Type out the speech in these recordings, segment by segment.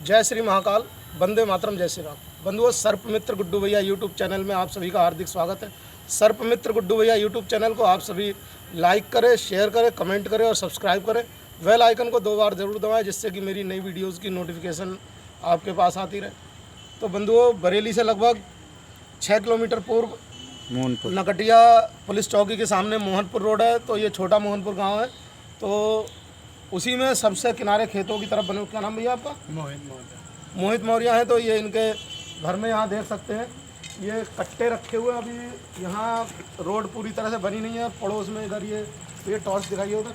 जय श्री महाकाल, वंदे मातरम, जय श्री राम। बंधुओं, सर्प मित्र गुड्डू भैया यूट्यूब चैनल में आप सभी का हार्दिक स्वागत है। सर्प मित्र गुड्डू भैया यूट्यूब चैनल को आप सभी लाइक करें, शेयर करें, कमेंट करें और सब्सक्राइब करें। बेल आइकन को 2 बार ज़रूर दबाएं, जिससे कि मेरी नई वीडियोज़ की नोटिफिकेशन आपके पास आती रहे। तो बंधुओं, बरेली से लगभग 6 किलोमीटर पूर्व मोहनपुर नकटिया पुलिस चौकी के सामने मोहनपुर रोड है। तो ये छोटा मोहनपुर गाँव है। तो उसी में सबसे किनारे खेतों की तरफ बने। क्या नाम भैया आपका? मोहित मौर्य है। तो ये इनके घर में यहाँ देख सकते हैं, ये कट्टे रखे हुए हैं। अभी यहाँ रोड पूरी तरह से बनी नहीं है। पड़ोस में इधर ये टॉर्च दिखाइए उधर,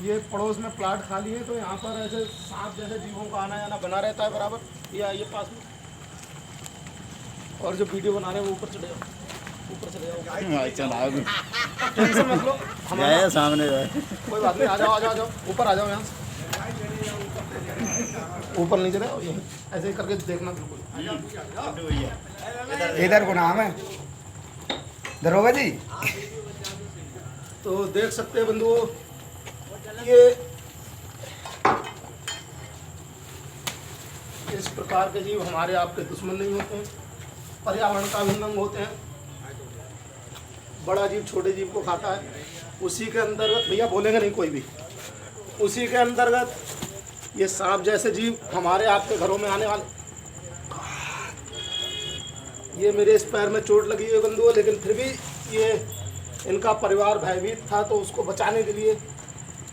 ये पड़ोस में प्लाट खाली है। तो यहाँ पर ऐसे सांप जैसे जीवों का आना जाना बना रहता है बराबर। ये आइए पास में, और जो वीडियो बना रहे हैं वो ऊपर चले जाओ, ऊपर चले जाओ, टेंशन मत लो, हमारे सामने कोई बात नहीं। आ जाओ आ जाओ आ जाओ, ऊपर आ जाओ, यहाँ से ऊपर नहीं चले, ऐसे ही करके देखना बिल्कुल। इधर को नाम है दरोगा जी। तो देख सकते हैं बंधुओं, ये इस प्रकार के जीव हमारे आपके दुश्मन नहीं होते हैं, पर्यावरण का अभिन्न होते हैं। बड़ा जीव छोटे जीव को खाता है, उसी के अंतर्गत, भैया बोलेंगे नहीं कोई भी, उसी के अंतर्गत ये सांप जैसे जीव हमारे आपके घरों में आने वाले। ये मेरे इस पैर में चोट लगी है बंधुओं, लेकिन फिर भी ये इनका परिवार भयभीत था, तो उसको बचाने के लिए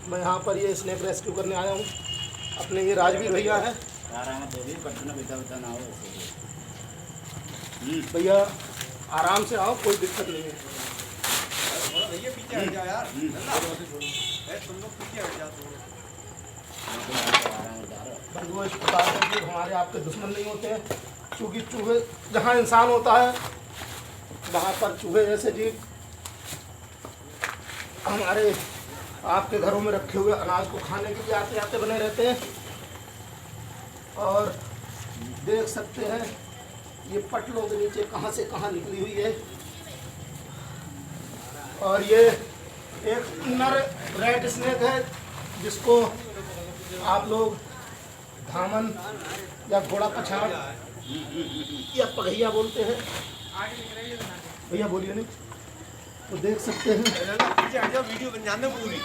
मैं यहाँ पर ये स्नेक रेस्क्यू करने आया हूँ। अपने ये राजवीर भैया हैं। भैया आराम से आओ, कोई दिक्कत नहीं है। बंधुओं, इस प्रकार के जीव हमारे आपके दुश्मन नहीं होते हैं, क्योंकि चूहे जहाँ इंसान होता है वहाँ पर चूहे जैसे जीव हमारे आपके घरों में रखे हुए अनाज को खाने के लिए आते आते बने रहते हैं। और देख सकते हैं ये पटलों के नीचे कहाँ से कहाँ निकली हुई है। और ये एक नर रेड स्नेक है, जिसको आप लोग धामन या घोड़ा पछाड़ या पगहिया बोलते हैं। भैया बोलिए नहीं। तो देख सकते हैं, वीडियो बन जाने पूरी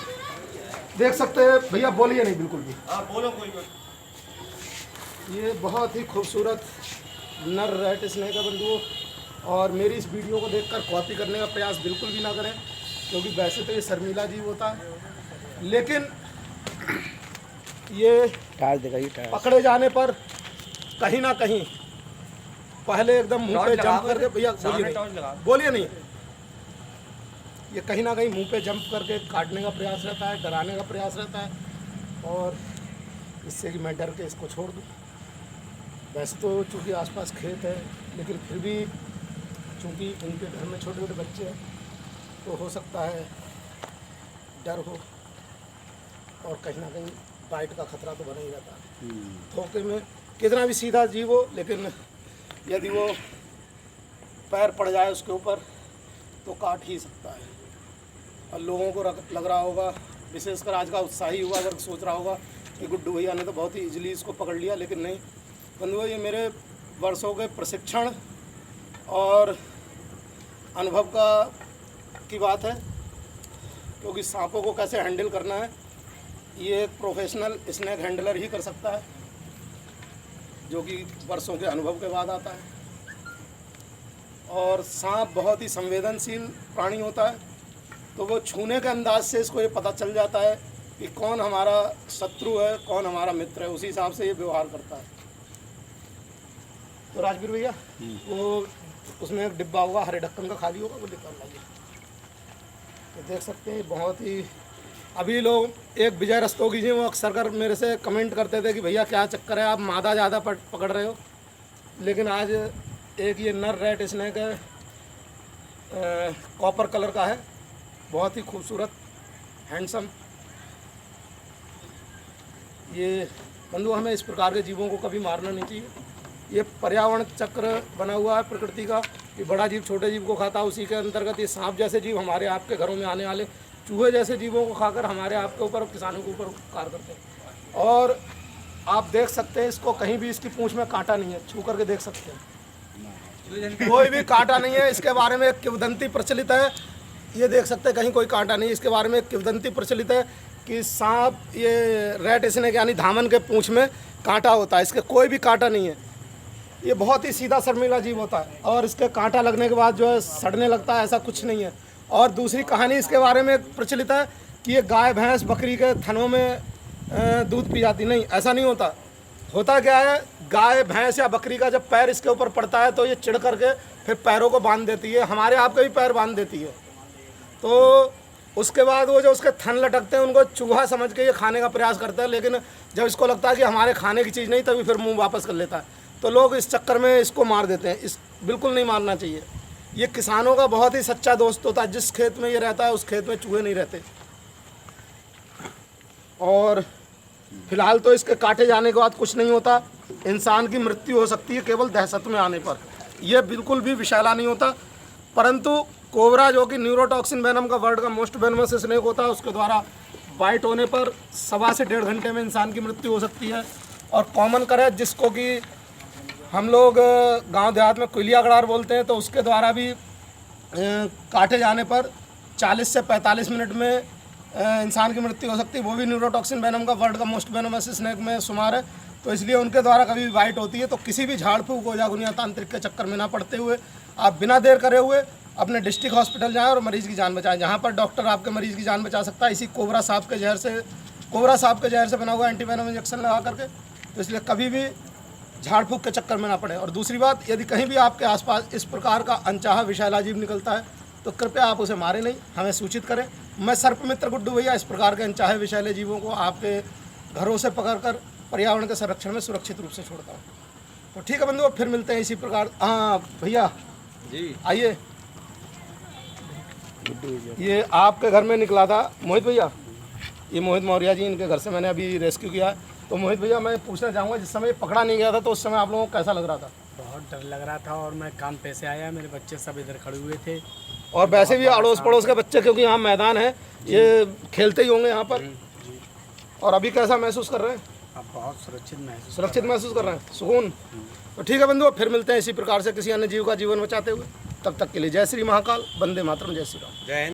देख सकते हैं भैया, बोलिए नहीं बिल्कुल भी। बोलो कोई बात। ये बहुत ही खूबसूरत नर रेड स्नेक है बंधुओं। और मेरी इस वीडियो को देखकर कॉपी करने का प्रयास बिल्कुल भी ना करें, क्योंकि वैसे तो ये शर्मीला जीव होता है, लेकिन ये पकड़े जाने पर कहीं ना कहीं पहले एकदम मुंह पे जंप करके, भैया बोलिए नहीं, ये कहीं ना कहीं मुंह पे जंप करके काटने का प्रयास रहता है, डराने का प्रयास रहता है, और इससे कि मैं डर के इसको छोड़ दूँ। वैसे तो चूँकि आसपास खेत है, लेकिन फिर भी चूँकि उनके घर में छोटे छोटे बच्चे हैं, तो हो सकता है डर हो, और कहीं ना कहीं बाइट का खतरा तो बना ही रहता है। धोखे में कितना भी सीधा जीव हो, लेकिन यदि वो पैर पड़ जाए उसके ऊपर तो काट ही सकता है। और लोगों को लग रहा होगा, विशेषकर आज का उत्साही युवा वर्ग सोच रहा होगा कि गुड्डू भैया ने तो बहुत ही इजीली इसको पकड़ लिया, लेकिन नहीं बंधुओं, ये मेरे वर्षों के प्रशिक्षण और अनुभव की बात है। क्योंकि सांपों को कैसे हैंडल करना है, ये एक प्रोफेशनल स्नेक हैंडलर ही कर सकता है, जो कि वर्षों के अनुभव के बाद आता है। और सांप बहुत ही संवेदनशील प्राणी होता है, तो वो छूने के अंदाज से इसको ये पता चल जाता है कि कौन हमारा शत्रु है, कौन हमारा मित्र है। उसी हिसाब से ये व्यवहार करता है। तो राजवीर भैया, वो उसमें एक डिब्बा होगा हरे ढक्कन का, खाली होगा, वो निकाल लाइए। तो देख सकते हैं बहुत ही, अभी लोग एक विजय रस्तोगी जी, वो अक्सर कर मेरे से कमेंट करते थे कि भैया क्या चक्कर है, आप मादा ज़्यादा पकड़ रहे हो। लेकिन आज एक ये नर रेड स्नेक है, कॉपर कलर का है, बहुत ही खूबसूरत, हैंडसम। ये बंधु, हमें इस प्रकार के जीवों को कभी मारना नहीं चाहिए। ये पर्यावरण चक्र बना हुआ है प्रकृति का, कि बड़ा जीव छोटे जीव को खाता है। उसी के अंतर्गत ये सांप जैसे जीव हमारे आपके घरों में आने वाले चूहे जैसे जीवों को खाकर हमारे आपके ऊपर, किसानों के ऊपर उपकार करते हैं। और आप देख सकते हैं इसको, कहीं भी इसकी पूंछ में कांटा नहीं है, छू करके देख सकते हैं, कोई भी कांटा नहीं है। इसके बारे में एक किंवदंती प्रचलित है, ये देख सकते हैं, कहीं कोई कांटा नहीं है। इसके बारे में एक किंवदंती प्रचलित है कि सांप, ये रेट स्नेक यानी धामन के पूंछ में कांटा होता है, इसके कोई भी कांटा नहीं है। ये बहुत ही सीधा शर्मीला जीव होता है और इसके कांटा लगने के बाद जो है सड़ने लगता है, ऐसा कुछ नहीं है। और दूसरी कहानी इसके बारे में प्रचलित है कि ये गाय भैंस बकरी के थनों में दूध पी जाती, नहीं, ऐसा नहीं होता। होता क्या है, गाय भैंस या बकरी का जब पैर इसके ऊपर पड़ता है तो ये चिढ़ करके फिर पैरों को बांध देती है, हमारे आपके भी पैर बांध देती है। तो उसके बाद वो जो उसके थन लटकते हैं उनको चूहा समझ के ये खाने का प्रयास करता है, लेकिन जब इसको लगता है कि हमारे खाने की चीज़ नहीं, तभी फिर मुंह वापस कर लेता है। तो लोग इस चक्कर में इसको मार देते हैं। इस बिल्कुल नहीं मारना चाहिए। ये किसानों का बहुत ही सच्चा दोस्त होता है, जिस खेत में ये रहता है उस खेत में चूहे नहीं रहते। और फिलहाल तो इसके काटे जाने के बाद कुछ नहीं होता, इंसान की मृत्यु हो सकती है केवल दहशत में आने पर, यह बिल्कुल भी विषैला नहीं होता। परंतु कोबरा जो कि न्यूरोटॉक्सिन वेनम का वर्ल्ड का मोस्ट वेनमस स्नेक होता है, उसके द्वारा बाइट होने पर 1.25 से 1.5 घंटे में इंसान की मृत्यु हो सकती है। और कॉमन करें जिसको कि हम लोग गांव देहात में कुलिया गड़ार बोलते हैं, तो उसके द्वारा भी काटे जाने पर 40 से 45 मिनट में इंसान की मृत्यु हो सकती है। वो भी न्यूरोटॉक्सिन वेनम का वर्ल्ड का मोस्ट वेनमस स्नेक में शुमार है। तो इसलिए उनके द्वारा कभी भी बाइट होती है तो किसी भी झाड़ फूक ओझा गुनिया तांत्रिक के चक्कर में ना पड़ते हुए आप बिना देर करे हुए अपने डिस्ट्रिक्ट हॉस्पिटल जाएं और मरीज़ की जान बचाएं, जहां पर डॉक्टर आपके मरीज़ की जान बचा सकता है इसी कोबरा सांप के जहर से बना हुआ एंटीवेनम इंजेक्शन लगा करके। तो इसलिए कभी भी झाड़ फूक के चक्कर में ना पड़े। और दूसरी बात, यदि कहीं भी आपके आसपास इस प्रकार का अनचाहा विषैला जीव निकलता है तो कृपया आप उसे मारें नहीं, हमें सूचित करें। मैं सर्पमित्र गुड्डू भैया इस प्रकार के अनचाहे विषैले जीवों को आपके घरों से पकड़कर पर्यावरण के संरक्षण में सुरक्षित रूप से छोड़ता हूँ। तो ठीक है बंधुओं, फिर मिलते हैं इसी प्रकार। हाँ भैया जी आइए, ये आपके घर में निकला था मोहित भैया, ये मोहित मौर्य जी, इनके घर से मैंने अभी रेस्क्यू किया है। तो मोहित भैया मैं पूछना चाहूँगा, जिस समय पकड़ा नहीं गया था तो उस समय आप लोगों को कैसा लग रहा था? बहुत डर लग रहा था और मैं काम पे से आया, मेरे बच्चे सब इधर खड़े हुए थे। और वैसे भी अड़ोस पड़ोस के बच्चे, क्योंकि यहाँ मैदान है, ये खेलते ही होंगे यहाँ पर। और अभी कैसा महसूस कर रहे हैं? अब बहुत सुरक्षित महसूस कर रहे हैं, सुकून। तो ठीक है बंधुओं, फिर मिलते हैं इसी प्रकार से किसी अन्य जीव का जीवन बचाते हुए। तब तक के लिए जय श्री महाकाल, वंदे मातरम, जय श्री राम, जय हिंद।